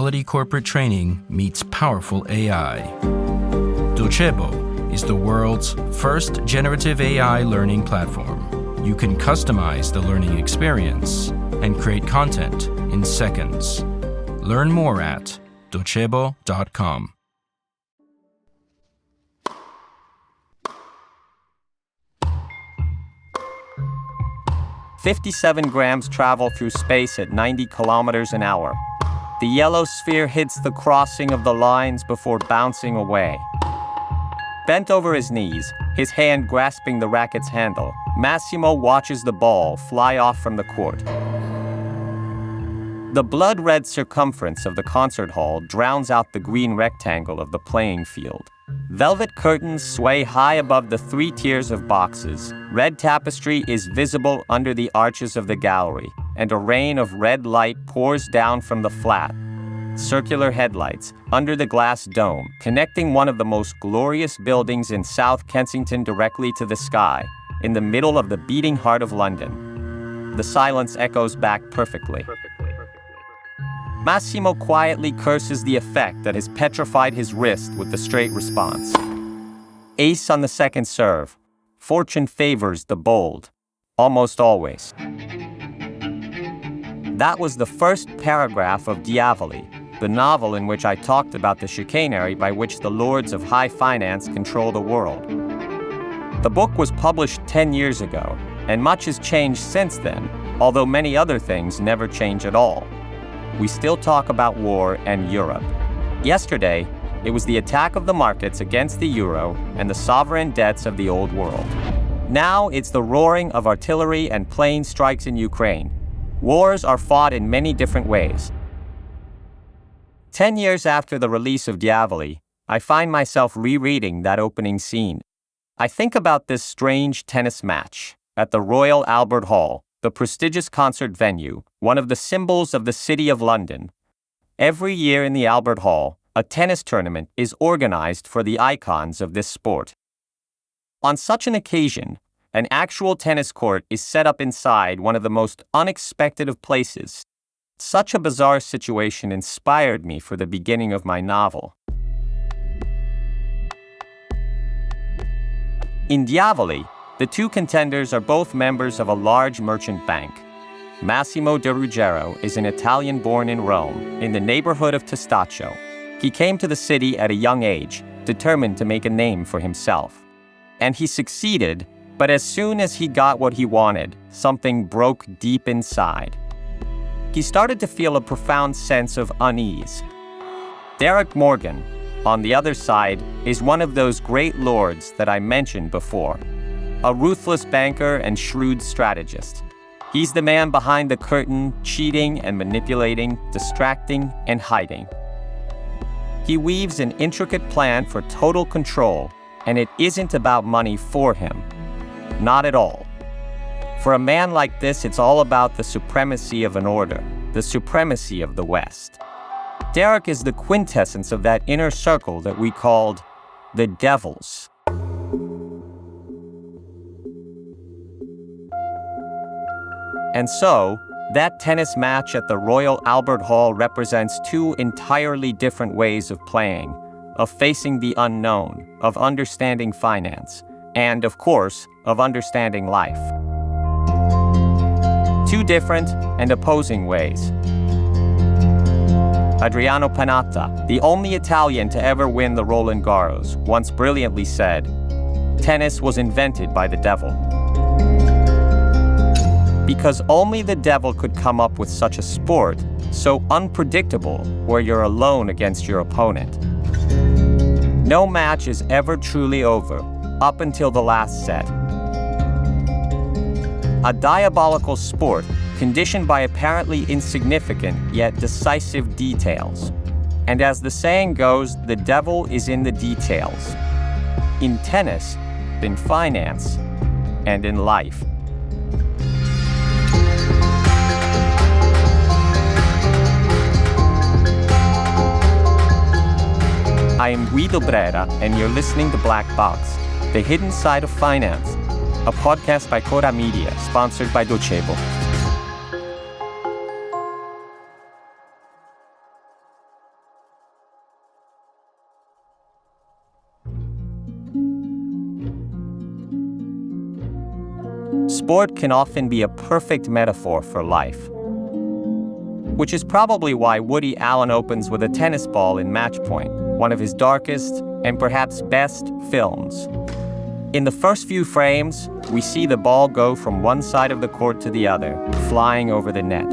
quality corporate training meets powerful AI. Docebo is the world's first generative AI learning platform. You can customize the learning experience and create content in seconds. Learn more at docebo.com. "57 grams travel through space at 90 kilometers an hour. The yellow sphere hits the crossing of the lines before bouncing away." Bent over his knees, his hand grasping the racket's handle, Massimo watches the ball fly off from the court. The blood-red circumference of the concert hall drowns out the green rectangle of the playing field. Velvet curtains sway high above the 3 tiers of boxes. Red tapestry is visible under the arches of the gallery, and a rain of red light pours down from the flat, circular headlights under the glass dome, connecting one of the most glorious buildings in South Kensington directly to the sky, in the middle of the beating heart of London. The silence echoes back perfectly. Massimo quietly curses the effect that has petrified his wrist with the straight response. Ace on the second serve. Fortune favors the bold. Almost always. That was the first paragraph of Diavoli, the novel in which I talked about the chicanery by which the lords of high finance control the world. The book was published 10 years ago, and much has changed since then, although many other things never change at all. We still talk about war and Europe. Yesterday, it was the attack of the markets against the euro and the sovereign debts of the old world. Now it's the roaring of artillery and plane strikes in Ukraine. Wars are fought in many different ways. 10 years after the release of Diavoli, I find myself rereading that opening scene. I think about this strange tennis match at the Royal Albert Hall, the prestigious concert venue, one of the symbols of the City of London. Every year in the Albert Hall, a tennis tournament is organized for the icons of this sport. On such an occasion, an actual tennis court is set up inside one of the most unexpected of places. Such a bizarre situation inspired me for the beginning of my novel. In Diavoli, the two contenders are both members of a large merchant bank. Massimo de Ruggero is an Italian born in Rome, in the neighborhood of Testaccio. He came to the city at a young age, determined to make a name for himself. And he succeeded, but as soon as he got what he wanted, something broke deep inside. He started to feel a profound sense of unease. Derek Morgan, on the other side, is one of those great lords that I mentioned before. A ruthless banker and shrewd strategist. He's the man behind the curtain, cheating and manipulating, distracting and hiding. He weaves an intricate plan for total control, and it isn't about money for him. Not at all. For a man like this, it's all about the supremacy of an order, the supremacy of the West. Derek is the quintessence of that inner circle that we called the devils. And so, that tennis match at the Royal Albert Hall represents two entirely different ways of playing, of facing the unknown, of understanding finance, and, of course, of understanding life. Two different and opposing ways. Adriano Panatta, the only Italian to ever win the Roland Garros, once brilliantly said, "Tennis was invented by the devil." Because only the devil could come up with such a sport, so unpredictable, where you're alone against your opponent. No match is ever truly over, up until the last set. A diabolical sport conditioned by apparently insignificant yet decisive details. And as the saying goes, the devil is in the details. In tennis, in finance, and in life. I am Guido Brera, and you're listening to Black Box, The Hidden Side of Finance, a podcast by Cora Media, sponsored by Docebo. sport can often be a perfect metaphor for life. Which is probably why Woody Allen opens with a tennis ball in Match Point, one of his darkest and perhaps best films. In the first few frames, we see the ball go from one side of the court to the other, flying over the net.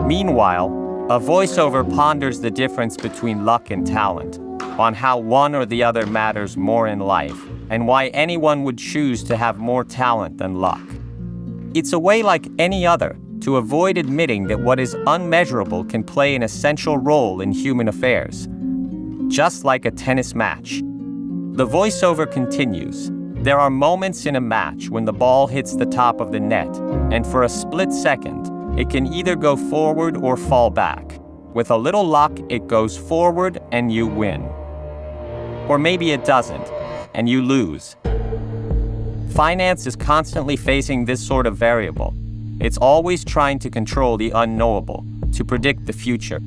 Meanwhile, a voiceover ponders the difference between luck and talent, on how one or the other matters more in life, and why anyone would choose to have more talent than luck. It's a way like any other to avoid admitting that what is unmeasurable can play an essential role in human affairs. Just like a tennis match. The voiceover continues. There are moments in a match when the ball hits the top of the net, and for a split second, it can either go forward or fall back. With a little luck, it goes forward and you win. Or maybe it doesn't, and you lose. Finance is constantly facing this sort of variable. It's always trying to control the unknowable, to predict the future.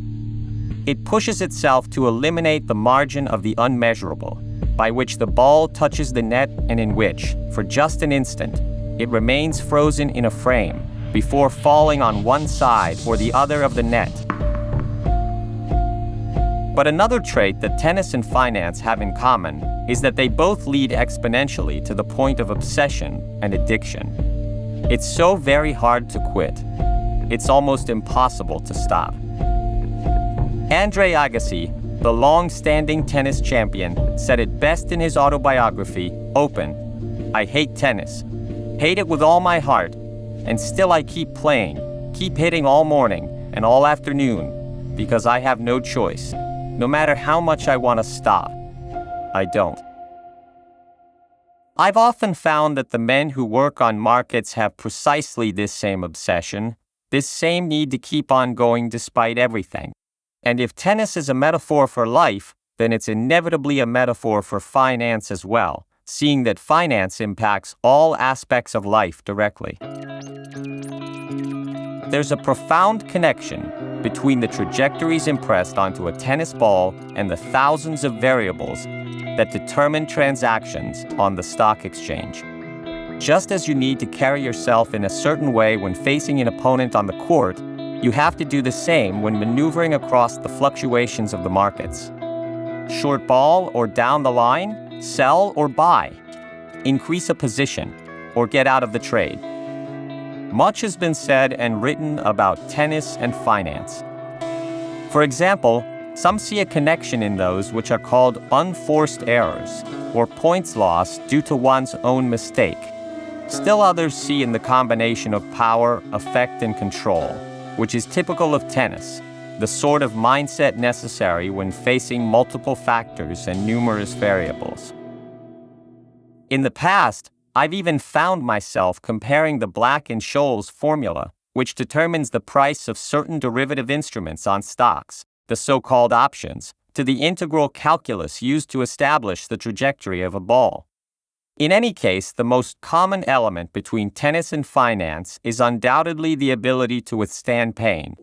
It pushes itself to eliminate the margin of the unmeasurable, by which the ball touches the net and in which, for just an instant, it remains frozen in a frame before falling on one side or the other of the net. But another trait that tennis and finance have in common is that they both lead exponentially to the point of obsession and addiction. It's so very hard to quit. It's almost impossible to stop. Andre Agassi, the long-standing tennis champion, said it best in his autobiography, Open, "I hate tennis. Hate it with all my heart, and still I keep playing, keep hitting all morning and all afternoon, because I have no choice. No matter how much I want to stop, I don't." I've often found that the men who work on markets have precisely this same obsession, this same need to keep on going despite everything. And if tennis is a metaphor for life, then it's inevitably a metaphor for finance as well, seeing that finance impacts all aspects of life directly. There's a profound connection between the trajectories impressed onto a tennis ball and the thousands of variables that determine transactions on the stock exchange. Just as you need to carry yourself in a certain way when facing an opponent on the court, you have to do the same when maneuvering across the fluctuations of the markets. Short ball or down the line, sell or buy, increase a position, or get out of the trade. Much has been said and written about tennis and finance. For example, some see a connection in those which are called unforced errors, or points lost due to one's own mistake. Still others see in the combination of power, effect, and control, which is typical of tennis, the sort of mindset necessary when facing multiple factors and numerous variables. In the past, I've even found myself comparing the Black-Scholes formula, which determines the price of certain derivative instruments on stocks, the so-called options, to the integral calculus used to establish the trajectory of a ball. In any case, the most common element between tennis and finance is undoubtedly the ability to withstand pain.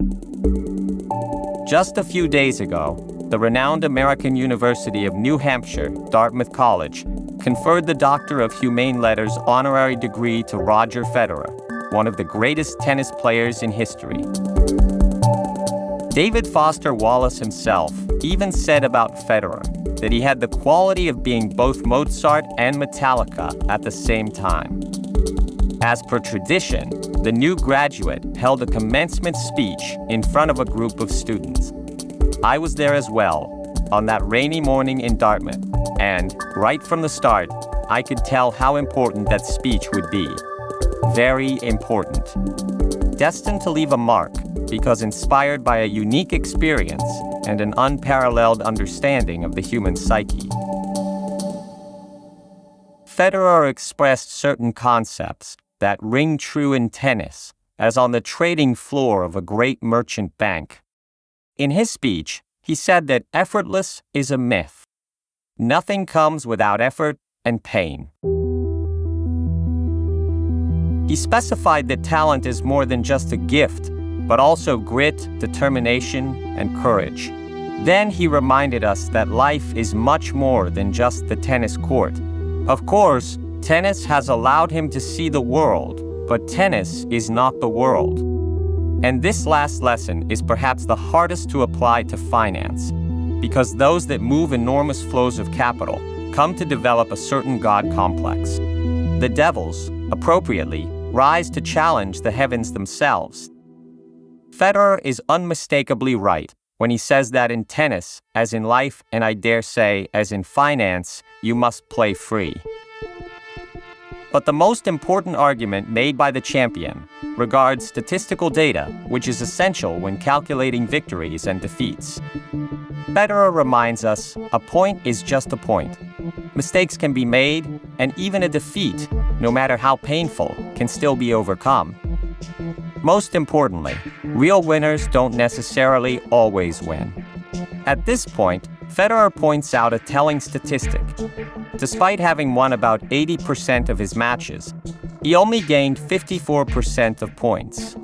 Just a few days ago, the renowned American University of New Hampshire, Dartmouth College, conferred the Doctor of Humane Letters honorary degree to Roger Federer, one of the greatest tennis players in history. David Foster Wallace himself even said about Federer that he had the quality of being both Mozart and Metallica at the same time. As per tradition, the new graduate held a commencement speech in front of a group of students. I was there as well, on that rainy morning in Dartmouth, and right from the start, I could tell how important that speech would be. Very important. Destined to leave a mark, because inspired by a unique experience and an unparalleled understanding of the human psyche. Federer expressed certain concepts that ring true in tennis, as on the trading floor of a great merchant bank. In his speech, he said that effortless is a myth. Nothing comes without effort and pain. He specified that talent is more than just a gift, but also grit, determination, and courage. Then he reminded us that life is much more than just the tennis court. Of course, tennis has allowed him to see the world, but tennis is not the world. And this last lesson is perhaps the hardest to apply to finance, because those that move enormous flows of capital come to develop a certain God complex. The devils, appropriately, rise to challenge the heavens themselves. Federer is unmistakably right when he says that in tennis, as in life, and I dare say, as in finance, you must play free. But the most important argument made by the champion regards statistical data, which is essential when calculating victories and defeats. Federer reminds us, a point is just a point. Mistakes can be made, and even a defeat, no matter how painful, can still be overcome. Most importantly, real winners don't necessarily always win. At this point, Federer points out a telling statistic. Despite having won about 80% of his matches, he only gained 54% of points.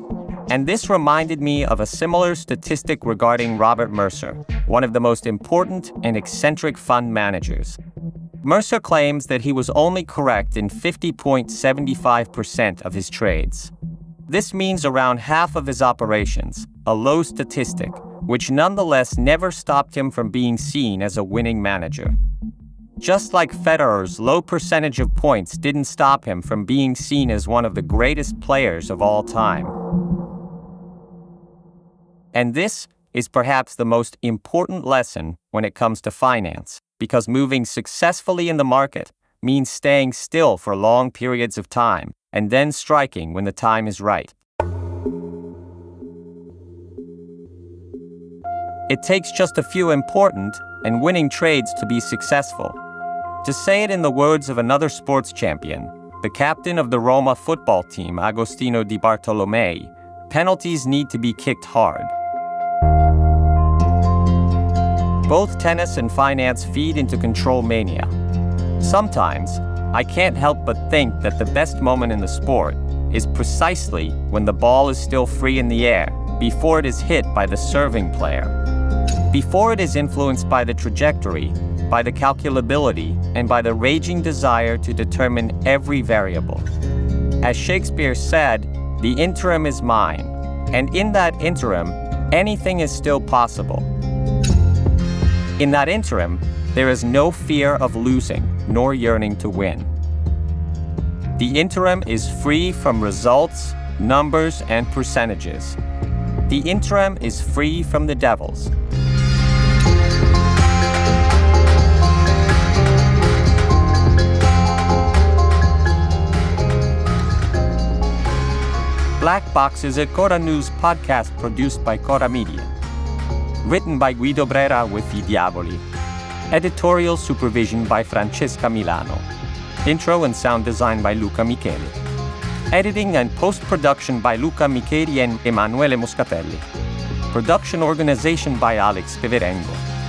And this reminded me of a similar statistic regarding Robert Mercer, one of the most important and eccentric fund managers. Mercer claims that he was only correct in 50.75% of his trades. This means around half of his operations, a low statistic, which nonetheless never stopped him from being seen as a winning manager. Just like Federer's low percentage of points didn't stop him from being seen as one of the greatest players of all time. And this is perhaps the most important lesson when it comes to finance, because moving successfully in the market means staying still for long periods of time and then striking when the time is right. It takes just a few important and winning trades to be successful. To say it in the words of another sports champion, the captain of the Roma football team, Agostino Di Bartolomei, penalties need to be kicked hard. Both tennis and finance feed into control mania. Sometimes, I can't help but think that the best moment in the sport is precisely when the ball is still free in the air, before it is hit by the serving player. Before it is influenced by the trajectory, by the calculability, and by the raging desire to determine every variable. As Shakespeare said, the interim is mine, and in that interim, anything is still possible. In that interim, there is no fear of losing, nor yearning to win. The interim is free from results, numbers, and percentages. The interim is free from the devils. Black Box is a Cora News podcast produced by Cora Media. Written by Guido Brera with I Diavoli. Editorial supervision by Francesca Milano. Intro and sound design by Luca Micheli. Editing and post-production by Luca Micheli and Emanuele Moscatelli. Production organization by Alex Peverengo.